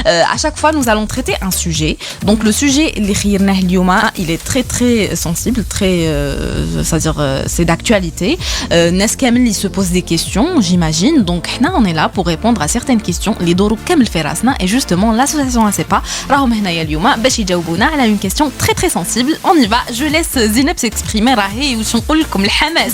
À chaque fois, nous allons traiter un sujet. Donc, le sujet, il est très très sensible, c'est-à-dire c'est d'actualité. Nes Kamel, il se pose des questions, j'imagine. Donc, on est là pour répondre à certaines questions. Les Doro Kamel Ferasna et justement l'association ASEPA, راهم هنايا اليوم باش يجاوبونا على une question très très sensible. On y va. Je laisse Zineb s'exprimer. راهي واش نقول لكم الحماس.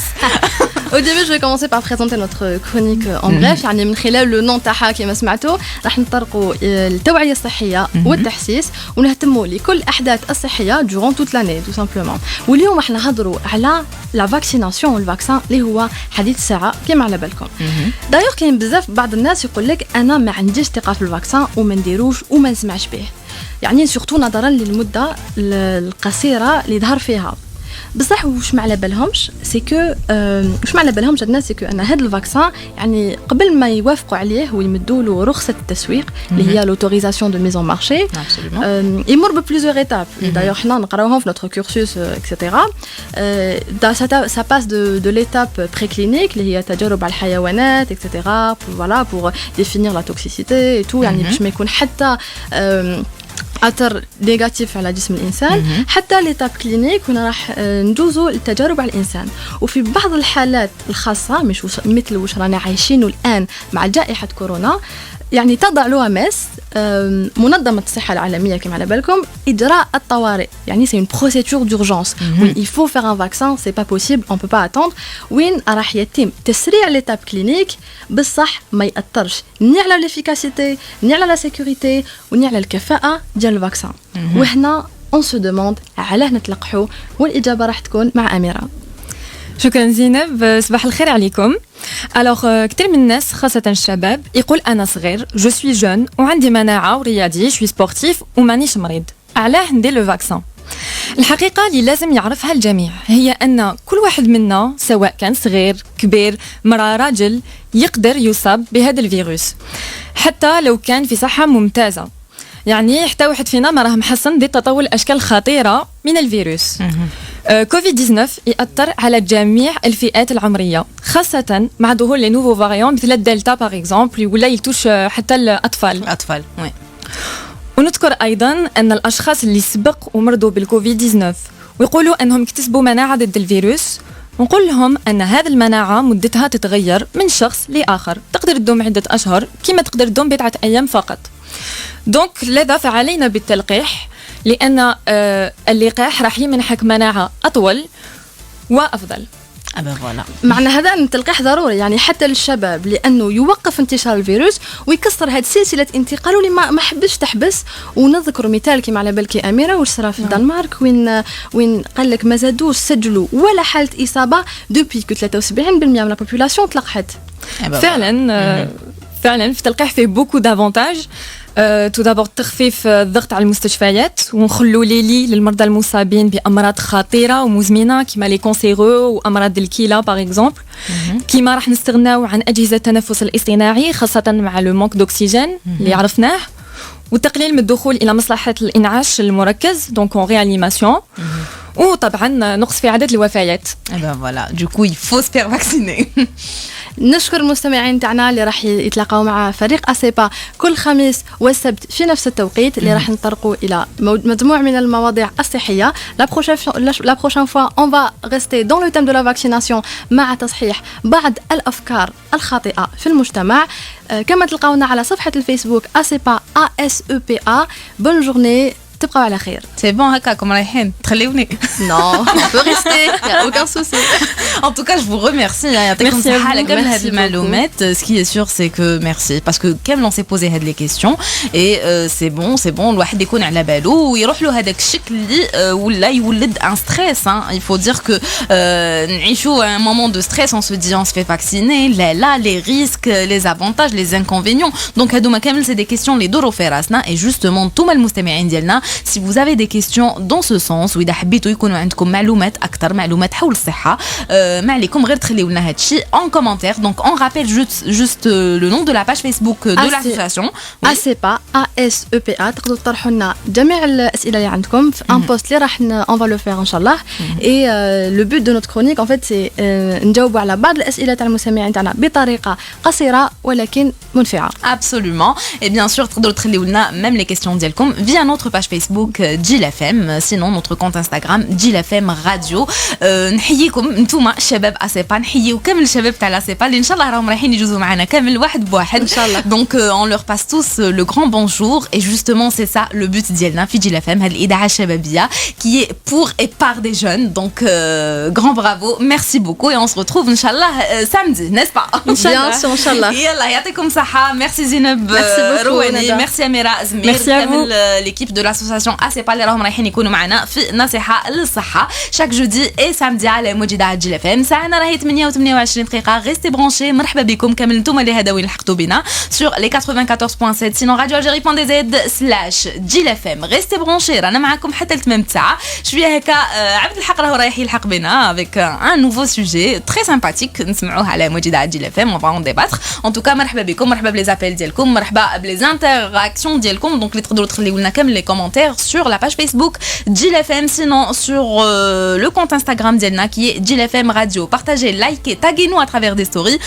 Au début, je vais commencer par présenter notre chronique en bref. يعني من خلال le nom تاعها كما سمعتوا راح نطرقوا التوعية الصحية والتحسيس ونهتموا لكل الأحداث الصحية durant toute l'année tout simplement. واليوم راح نهضروا على la vaccination والفاكسين اللي هو حديث الساعة كما على بالكم. دايوغ كاين بزاف بعض الناس يقول لك أنا ما عنديش ثقة في الفاكسين وما نديروش وما نسمعش به. يعني سورتو نظرا للمدة القصيرة اللي ظهر فيها. بصح واش ما على بالهمش سي كو واش ما على بالهمش الناس سي كو ان هذا الفاكسين يعني قبل ما يوافقوا عليه ويمدوا له رخصه التسويق اللي هي لوتوريزاسيون دو ميزون مارشي يمر ببليزيور ايتاب دايوغ حنا نقراوهم في نوتر كورسوس اكسيتيرا ça passe de l'étape préclinique اللي هي تجارب على الحيوانات اكسيتيرا فوالا pour définir la toxicité et tout يعني باش ما يكون حتى أثر نيجاتيف على جسم الإنسان حتى ليتاب كلينيك هنا راح ندوزوا التجارب على الإنسان وفي بعض الحالات الخاصة مش مثل وش رانا عايشينه الآن مع جائحة كورونا يعني تضع l'OMS منظمة الصحة العالمية كما على بالكم إجراء الطوارئ يعني c'est une procédure d'urgence وين il faut faire un vaccin c'est pas possible on peut pas attendre وين راح يتم تسريع ليتاب كلينيك بالصح ما يأثرش ني على l'efficacité ني على la sécurité وني على الكفاءة ديال الفاكسين وهنا on se demande علاه نتلقحوا والإجابة راح تكون مع أميرة. شكرا زينب صباح الخير عليكم. الوغ كثير من الناس خاصة الشباب يقول أنا صغير جو سوي جون وعندي مناعة ورياضي شوي سبورتيف ومانيش مريض علاه ندير لو فاكسان. الحقيقة اللي لازم يعرفها الجميع هي أن كل واحد منا سواء كان صغير كبير مرأة راجل يقدر يصاب بهذا الفيروس حتى لو كان في صحة ممتازة. يعني حتى واحد فينا ما راه محصن ضد تطور الأشكال خطيرة من الفيروس. كوفيد-19 يأثر على جميع الفئات العمرية خاصة مع ظهور لي نوفو فاريون مثل الدلتا باغ اكزومبل ولا يتوش حتى الأطفال. وي. ونذكر أيضا أن الأشخاص اللي سبق ومرضوا بالكوفيد-19 ويقولوا أنهم اكتسبوا مناعة ضد الفيروس ونقول لهم أن هذه المناعة مدتها تتغير من شخص لآخر تقدر تدوم عدة أشهر كما تقدر تدوم بضعة أيام فقط. دونك لذا فعلينا بالتلقيح لأن اللقاح راح يمنحك مناعة أطول وأفضل. معنى هذا أن التلقيح ضروري يعني حتى للشباب لأنه يوقف انتشار الفيروس ويكسر هذه سلسلة انتقال اللي ما حبش تحبس. ونذكر مثال كما على بالك أميرة واش صرا في الدنمارك وين قال لك ما زادوش سجلوا ولا حالة إصابة دوبي كو 73% من البوبولاسيون تلقحت. فعلا في التلقيح فيه بوكو دافونتاج. تو دابور تخفيف الضغط على المستشفيات ونخلوا ليلي للمرضى المصابين بامراض خطيره ومزمنه كما لي كونسيرو وامراض الكلى باغ اكزومبل كيما راح نستغناو عن اجهزه التنفس الاصطناعي خاصه مع لو مونك دوكسيجين اللي عرفناه وتقليل من الدخول الى مصلحه الانعاش المركز دونك اون ريانيماسيون وطبعا نقص في عدد الوفيات. Voilà, du coup il faut se faire vacciner. نشكر المستمعين تاعنا اللي راح يتلاقوا مع فريق أسيبا كل خميس والسبت في نفس التوقيت اللي راح نطرقوا إلى مجموعة من المواضيع الصحية. La prochaine fois on va rester dans le thème de la vaccination مع تصحيح بعض الأفكار الخاطئة في المجتمع. كما تلقاونا على صفحة الفيسبوك أسيبا ASEPA. Bonne journée. تبقوا على خير. C'est bon هكاكم رايحين تخليوني. Non, on peut rester, il n'y a aucun souci. En tout cas, je vous remercie. يعطيكم الصحة على كل هذه المعلومات. Ce qui est sûr, c'est que merci. Parce que كم l'on s'est posé هاد les questions et c'est bon. الواحد يكون على باله ويروح له هذاك الشكل اللي ولا يولد un stress. Il faut dire que نعيشوا un moment de stress. On se dit on se fait vacciner. Là, les risques, les avantages, les inconvénients. Donc هادوما كامل c'est des questions اللي يدوروا في راسنا et justement توما المستمعين ديالنا si vous avez des questions dans ce sens واذا حبيتوا يكونوا عندكم معلومات اكثر معلومات حول الصحه ما عليكم غير تخليوا لنا هادشي en commentaire. Donc on rappelle juste le nom de la page Facebook de l'association ASEPA ASEPA تقدروا تطرحوا لنا جميع الاسئله اللي عندكم في ان بوست اللي راح on va le faire ان شاء الله. Et le but de notre chronique en fait c'est نجاوبوا على بعض الاسئله تاع المستمعين تاعنا بطريقه قصيره ولكن منفعه. Absolument. Et bien sûr تقدروا تخليوا لنا même les questions ديالكم via notre page Facebook Jil FM, sinon notre compte Instagram Jil FM Radio. نحييكم نتوما الشباب اسيبا, نحييو كامل الشباب تاع اسيبا اللي ان شاء الله راهم رايحين يجوزوا معنا كامل واحد بواحد ان شاء الله. Donc on leur passe tous le grand bonjour et justement c'est ça le but ديالنا في Jil FM, هذه الإذاعة الشبابية qui est pour et par des jeunes. Donc grand bravo, merci beaucoup et on se retrouve inchallah samedi, n'est-ce pas? Bien sûr, inchallah. يلا يعطيكم صحة. Merci زينب رواني, merci أميرة زمير, كامل l'équipe de l'association ASEPA اللي راهم رايحين يكونوا معنا في نصيحة للصحة chaque jeudi et samedi على موجة جيل FM. ساعنا راهي 8 و28 دقيقة. restez branchés. مرحبا بكم كامل نتوما اللي هداوين لحقتوا بنا sur les 94.7 sinon radioalgerie.dz/Jil FM. restez branchés, رانا معاكم حتى لتمام الساعة. شوية هكا عبد الحق راهو رايح يلحق بنا avec un nouveau sujet très sympathique نسمعوه على موجة جيل FM. on va en débattre. en tout cas مرحبا بكم, مرحبا بلي زابيل ديالكم, مرحبا بلي انتراكسيون ديالكم. donc اللي تقدروا تخليوا لنا كامل les commentaires sur la page Facebook Jil FM, sinon sur le compte Instagram ديالنا qui est Jil FM Radio. partagez, likez, taguez-nous à travers des stories.